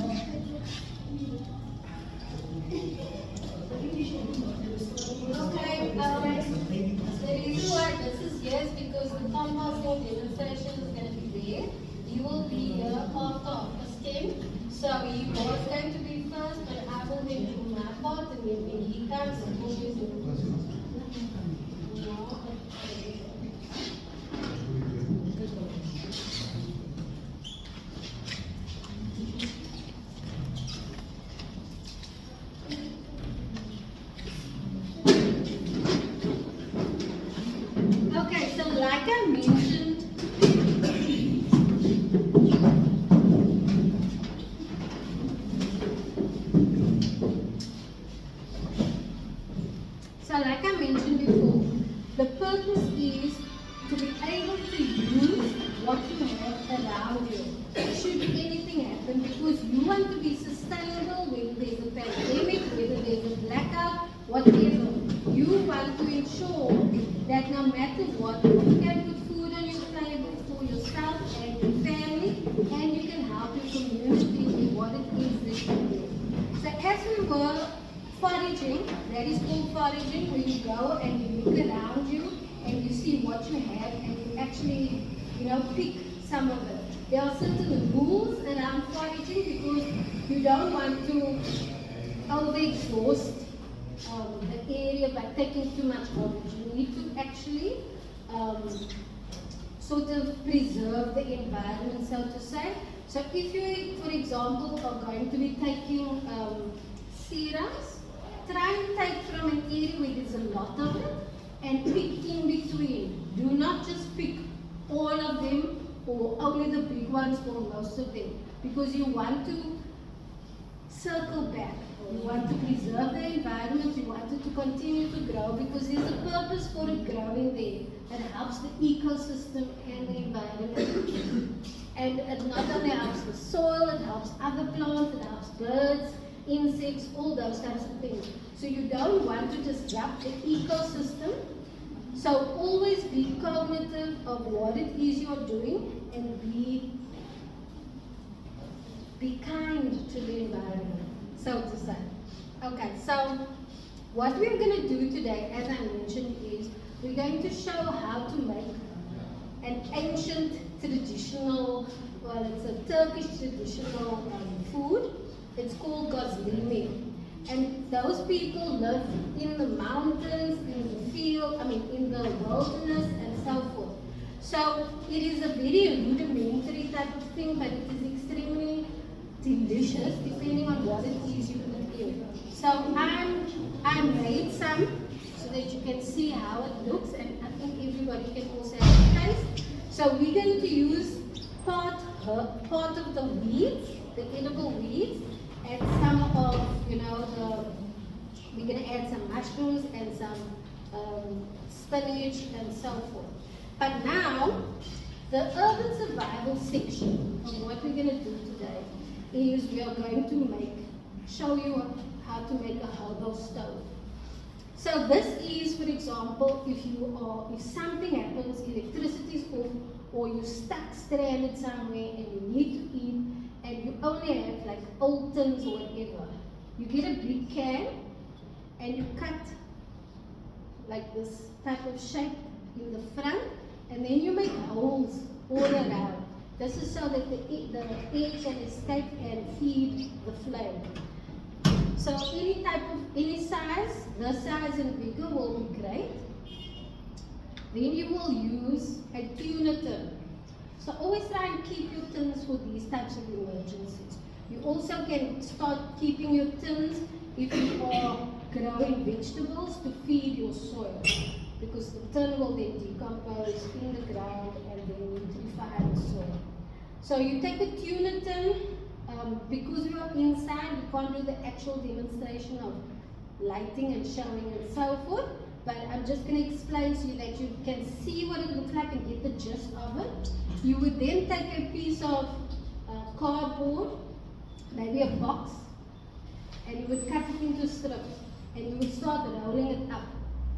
Okay, the reason why this is here is because the composting demonstration is going to be there. You will be here after half-past 10. So he was going to be first, but I will then do my part, and then when he comes, he will do. Okay, so like I mentioned, before, the purpose is to be able to use what you have around you. Should anything happen, because you want to be sustainable, whether there's a pandemic, whether there's a blackout, whatever. You want to ensure that no matter what, you can put food on your table for yourself and your family, and you can help your community with what it is that you do. So as we were foraging, that is called foraging, where you go and you look around you and you see what you have and you actually, pick some of it. There are certain rules around foraging because you don't want to overexhaust the area by taking too much forage. You need to actually sort of preserve the environment, so to say. So if you, for example, are going to be taking cereals, try and take from an area where there's a lot of it and pick in between. Do not just pick all of them or only the big ones or most of them, because you want to circle back. You want to preserve the environment, you want it to continue to grow because there's a purpose for it growing there that helps the ecosystem and the environment. And it not only helps the soil, it helps other plants, it helps birds, insects, all those types of things. So you don't want to disrupt the ecosystem. So always be cognitive of what it is you're doing and be kind to the environment, so to say. Okay, so what we're going to do today, as I mentioned, is we're going to show how to make an ancient traditional, well, it's a Turkish traditional food. It's called Gozleme. And those people live in the mountains, in the field, in the wilderness and so forth. So it is a very rudimentary type of thing, but it is extremely delicious depending on what it is you put in. So I made some so that you can see how it looks, and I think everybody can also have a taste. So we're going to use part of the weeds, the edible weeds, and some of, we're going to add some mushrooms and some spinach and so forth. But now, the urban survival section of what we're going to do today is we are going to show you how to make a hobo stove. So this is, for example, if something happens, electricity is off, or you're stuck stranded somewhere and you need to eat, and you only have like old tins or whatever, you get a big can and you cut like this type of shape in the front, and then you make holes all around. This is so that the air can escape and feed the flame. So any size, this size and bigger will be great. Then you will use a tuna tin. So always try and keep your tins for these types of emergencies. You also can start keeping your tins if you are growing vegetables to feed your soil, because the tin will then decompose in the ground and then nutrify the soil. So you take a tuna tin. Because we are inside, we can't do the actual demonstration of lighting and showing and so forth, but I'm just going to explain to you that you can see what it looks like and get the gist of it. You would then take a piece of cardboard, maybe a box, and you would cut it into strips, and you would start rolling it up,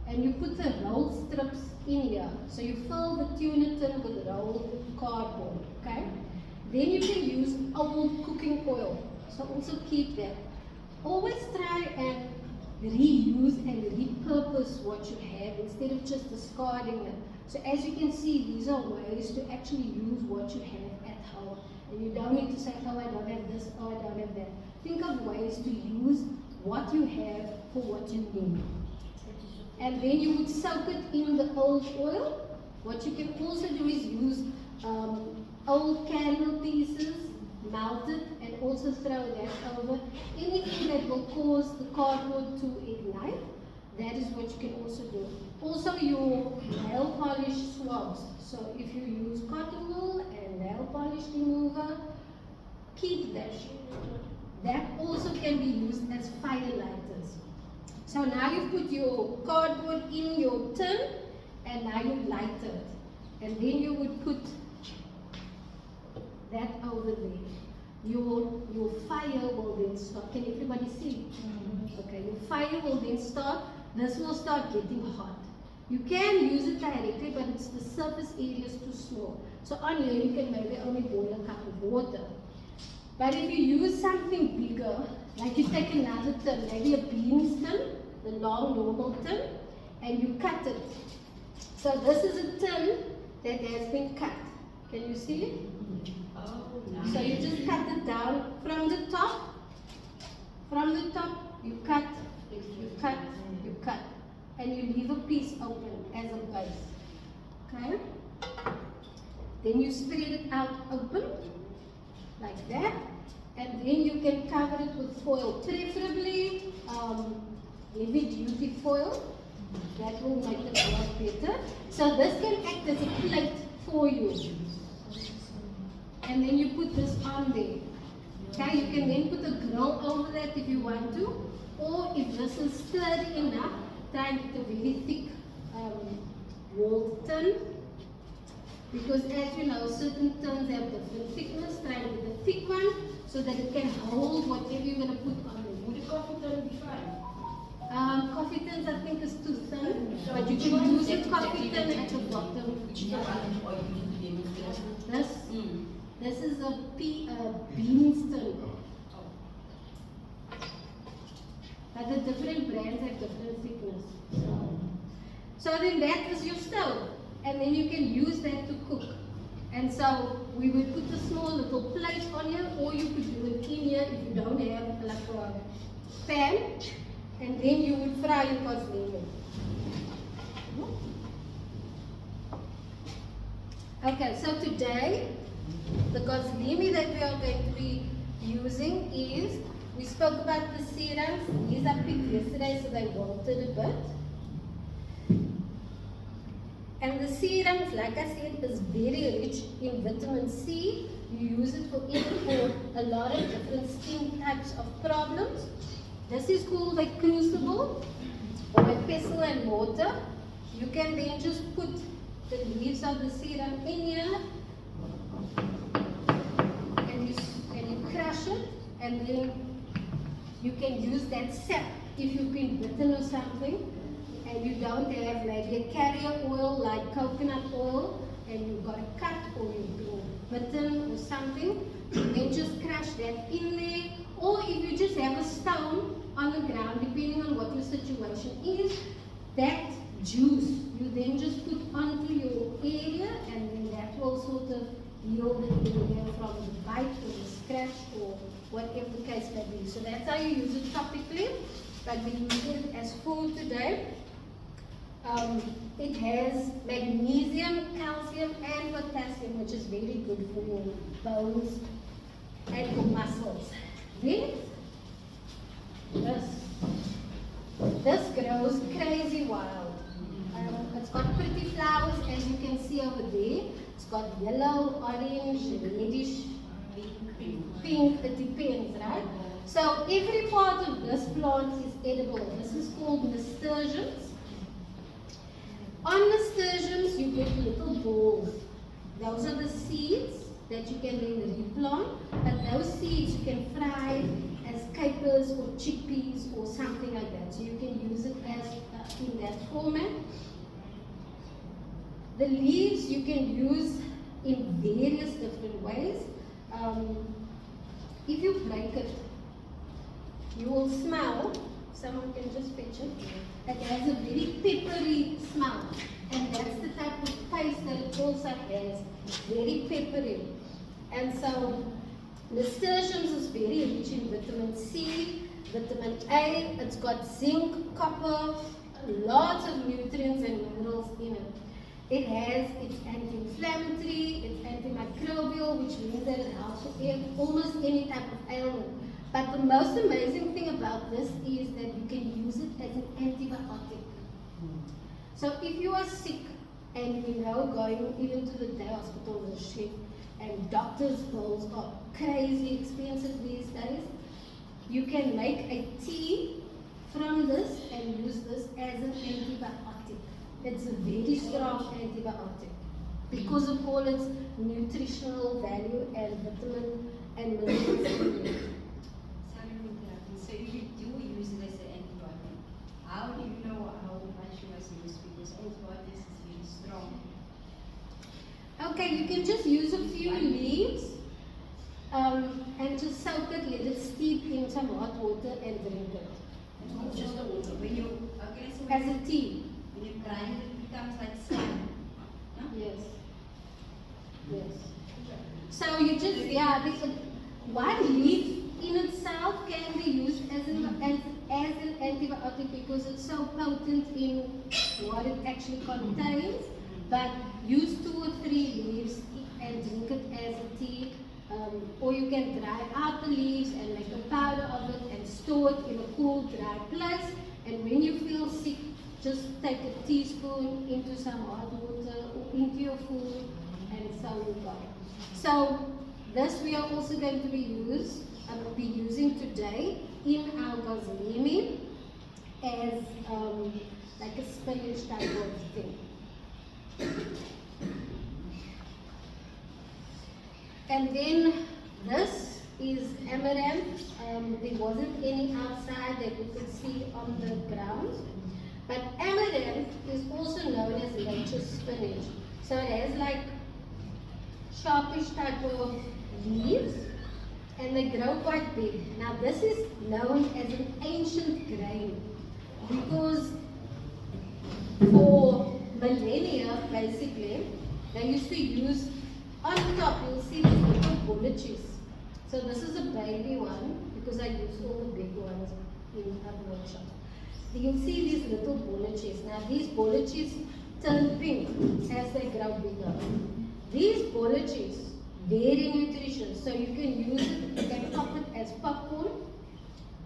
and you put the rolled strips in here. So you fill the tuna tin with rolled cardboard, okay? Then you can use old cooking oil. So also keep that. Always try and reuse and repurpose what you have instead of just discarding it. So as you can see, these are ways to actually use what you have at home. And you don't need to say, oh, I don't have this, oh, I don't have that. Think of ways to use what you have for what you need. And then you would soak it in the old oil. What you can also do is use old candle pieces, melt it, and also throw that over. Anything that will cause the cardboard to ignite, that is what you can also do. Also your nail polish swabs. So if you use cotton wool and nail polish remover, keep that. That also can be used as fire lighters. So now you put your cardboard in your tin and now you light it. And then you would put that over there. Your fire will then start. Can everybody see? Okay, your fire will then start. This will start getting hot. You can use it directly, but it's the surface area is too small. So on here you can maybe only boil a cup of water. But if you use something bigger, like you take another tin, maybe a beans tin, the long normal tin, and you cut it. So this is a tin that has been cut. Can you see it? Oh, nice. So you just cut it down from the top. From the top, you cut, you cut, you cut. And you leave a piece open as a base. Okay? Then you spread it out open, like that. And then you can cover it with foil, preferably heavy duty foil. That will make it a lot better. So this can act as a plate for you. And then you put this on there. Okay, you can then put a grill over that if you want to. Or if this is sturdy enough, try and get a very thick walled tin. Because as you know, certain tins have different thickness. Try and get a thick one so that it can hold whatever you're going to put on it. Would a coffee tin be fine? Coffee tins I think is too thin, but you can use a coffee tin at the bottom. Which one or you use to demonstrate? This is a beans tin. But the different brands have different thickness. So then that is your stove. And then you can use that to cook. And so we would put a small little plate on here, or you could do it in here if you don't have like a pan. And then you would fry your gozleme. Okay, so today, the gozleme that we are going to be using is, we spoke about the serums. These I picked yesterday, so they wilted a bit. And the serums, like I said, is very rich in vitamin C. You use it for a lot of different skin types of problems. This is called a crucible or a pestle and mortar. You can then just put the leaves of the serum in here and you crush it, and then you can use that sap if you've been bitten or something and you don't have maybe a carrier oil like coconut oil and you've got a cut or you've been bitten or something, then just crush that in there. Or if you just have a stone on the ground, depending on what your situation is, that juice you then just put onto your area, and then that will sort of heal the area from the bite or the scratch or whatever the case may be. So that's how you use it topically, but we use it as food today. It has magnesium, calcium and potassium, which is very good for your bones and your muscles. Then this grows crazy wild. It's got pretty flowers, as you can see over there. It's got yellow, orange, reddish, pink, it depends, right? So every part of this plant is edible. This is called nasturtiums. On nasturtiums, you get little balls. Those are the seeds that you can then replant, but those seeds you can fry as capers or chickpeas or something like that. So you can use it as in that format. The leaves you can use in various different ways. if you break it, you will smell, someone can just fetch it, it has a very peppery smell. And that's the type of taste that it also has, very peppery. And so nasturtiums is very rich in vitamin C, vitamin A, it's got zinc, copper, lots of nutrients and minerals in it. It's anti-inflammatory, it's antimicrobial, which means that it helps with almost any type of ailment. But the most amazing thing about this is that you can use it as an antibiotic. So if you are sick and you know going even to the day hospital is shit and doctors' bills are crazy expensive these days, you can make a tea from this and use this as an antibiotic. It's a very strong antibiotic because of all its nutritional value and vitamin and minerals in it. So if you do use it as an antibiotic, how do you know how much you must use? Because antibiotics is really strong. Okay, you can just use a few leaves and just soak it, let it steep in some hot water and drink it. It's just the water. When you As a tea. when you grind it, it becomes like slime. No? Yes. Yes. So you just, yeah, one leaf in itself can be used as an antibiotic because it's so potent in what it actually contains. But use 2 or 3 leaves and drink it as a tea. Or you can dry out the leaves and make a powder of it and store it in a cool, dry place. And when you feel sick, just take a teaspoon into some hot water or into your food, and so you go. So this we are also going to be using today in our Gozleme as like a spinach type of thing. And then this is amaranth. There wasn't any outside that you could see on the ground. But amaranth is also known as nature's spinach. So it has like sharpish type of leaves and they grow quite big. Now this is known as an ancient grain because for millennia basically they used to use on top, you'll see these little bulletjes. So this is a baby one because I use all the big ones in our workshop. You'll see these little bulletjes. Now these bulletjes turn pink as they grow bigger. These bulletjes, very nutritious. So you can use it, you can pop it as popcorn.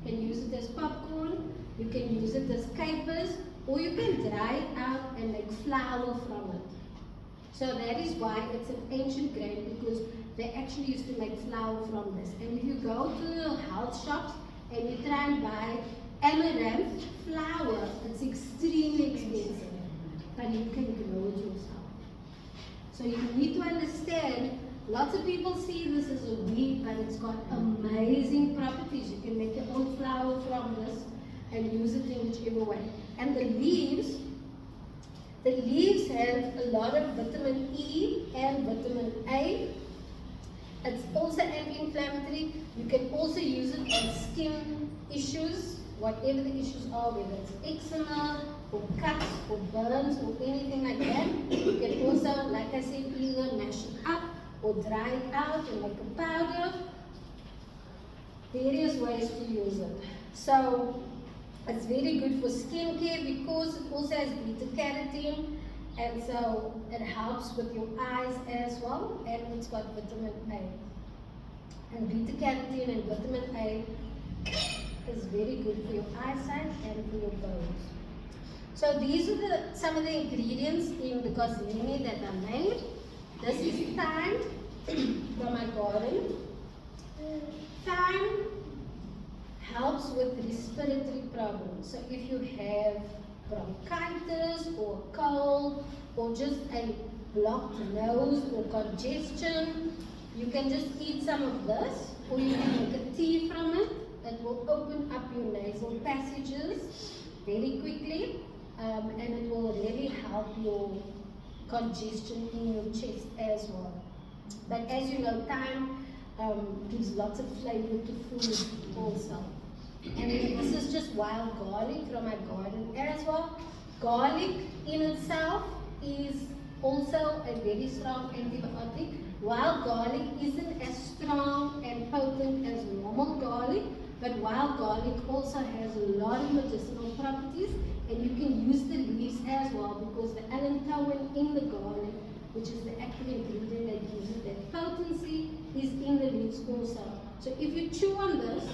You can use it as popcorn. You can use it as capers. Or you can dry it out and make flour from it. So that is why it's an ancient grain because they actually used to make flour from this. And if you go to the health shops and you try and buy amaranth flour, it's extremely expensive. But you can grow it yourself. So you need to understand, lots of people see this as a weed, but it's got amazing properties. You can make your own flour from this and use it in whichever way. And the leaves have a lot of vitamin E and vitamin A. It's also anti-inflammatory. You can also use it on skin issues, whatever the issues are, whether it's eczema or cuts or burns or anything like that. You can also, like I said, either mash it up or dry it out and make a powder. Various ways to use it. So it's very good for skincare because it also has beta-carotene, and so it helps with your eyes as well, and it's got vitamin A. And beta-carotene and vitamin A is very good for your eyesight and for your bones. So these are some of the ingredients in the Gozleme that I made. This is thyme from my garden. Thyme helps with respiratory problems. So if you have bronchitis or cold or just a blocked nose or congestion, you can just eat some of this, or you can make a tea from it that will open up your nasal passages very quickly, and it will really help your congestion in your chest as well. But as you know, thyme gives lots of flavor to food also. And then this is just wild garlic from my garden as well. Garlic in itself is also a very strong antibiotic. Wild garlic isn't as strong and potent as normal garlic, but wild garlic also has a lot of medicinal properties, and you can use the leaves as well because the allantoin in the garlic, which is the active ingredient that gives it that potency, is in the leaves also. So if you chew on this,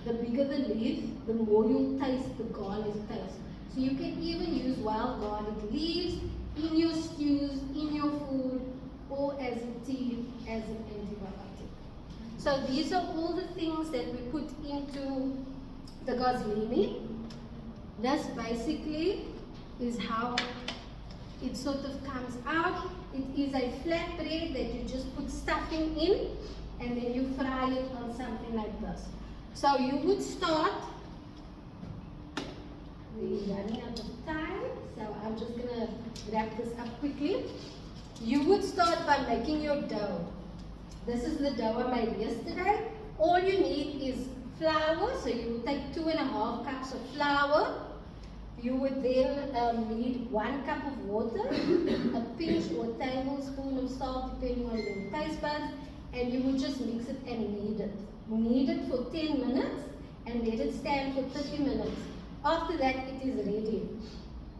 the bigger the leaf, the more you'll taste the garlic taste. So you can even use wild garlic leaves in your stews, in your food, or as a tea, as an antibiotic. So these are all the things that we put into the Gozleme. This basically is how it sort of comes out. It is a flat bread that you just put stuffing in, and then you fry it on something like this. So you would start, we're running out of time, so I'm just going to wrap this up quickly. You would start by making your dough. This is the dough I made yesterday. All you need is flour, so you would take 2.5 cups of flour. You would then need 1 cup of water, a pinch or a tablespoon of salt depending on your taste buds, and you would just mix it and knead it. Knead it for 10 minutes and let it stand for 30 minutes. After that, it is ready.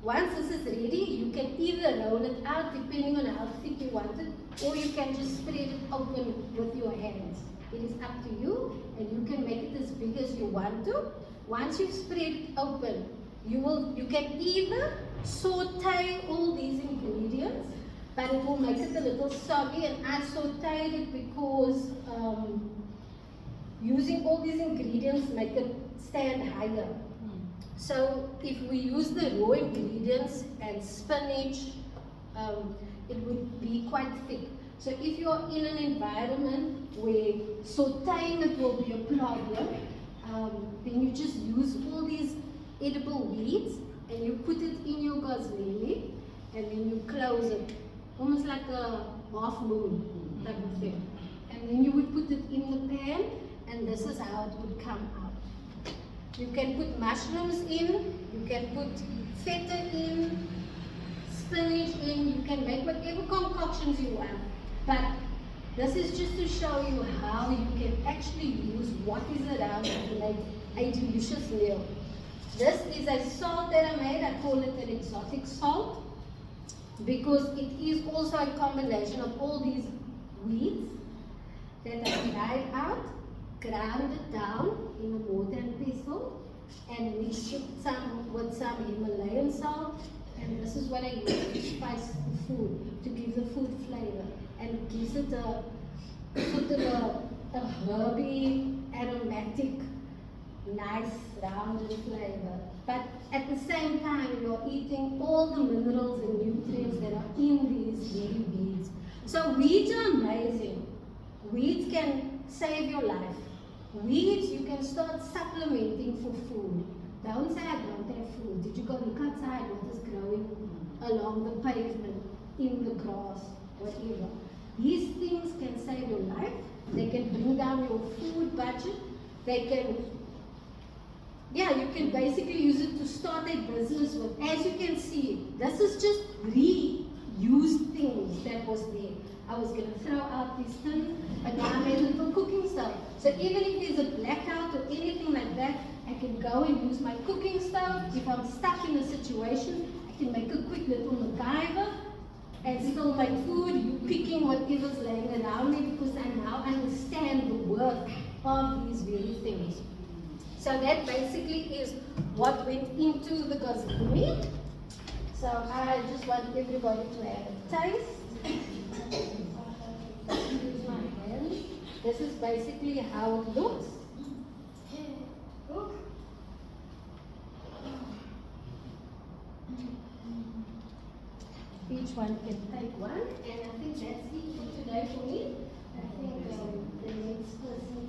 Once this is ready, you can either roll it out depending on how thick you want it, or you can just spread it open with your hands. It is up to you, and you can make it as big as you want to. Once you've spread it open, you can either saute all these ingredients, but it will make it a little soggy, and I sauteed it because using all these ingredients make it stand higher. So if we use the raw ingredients and spinach, it would be quite thick. So if you're in an environment where sauteing it will be a problem, then you just use all these edible weeds and you put it in your Gozleme, and then you close it, almost like a half moon type of thing. And then you would put it in the pan, and this is how it would come out. You can put mushrooms in, you can put feta in, spinach in, you can make whatever concoctions you want. But this is just to show you how you can actually use what is around to make a delicious meal. This is a salt that I made. I call it an exotic salt because it is also a combination of all these weeds that I dried out, ground it down in a mortar and pestle, and mixed it with some Himalayan salt. And this is what I use to spice the food, to give the food flavor, and it gives it a sort of a herby, aromatic, nice rounded flavor. But at the same time, you're eating all the minerals and nutrients that are in these very weeds. So weeds are amazing. Weeds can save your life. Weeds you can start supplementing for food. Don't say I don't have food. Did you go look outside what is growing along the pavement, in the grass, whatever. These things can save your life. They can bring down your food budget. They can, you can basically use it to start a business with. As you can see, this is just reused things that was there. I was going to throw out these things, but now I made a little cooking stove. So even if there's a blackout or anything like that, I can go and use my cooking stove. If I'm stuck in a situation, I can make a quick little MacGyver and still make food, picking whatever's laying around me, because I now understand the work of these very things. So that basically is what went into the Gozleme. So I just want everybody to have a taste. Use my hand. This is basically how it looks. Each one can take one, and I think that's it for today for me. I think the next person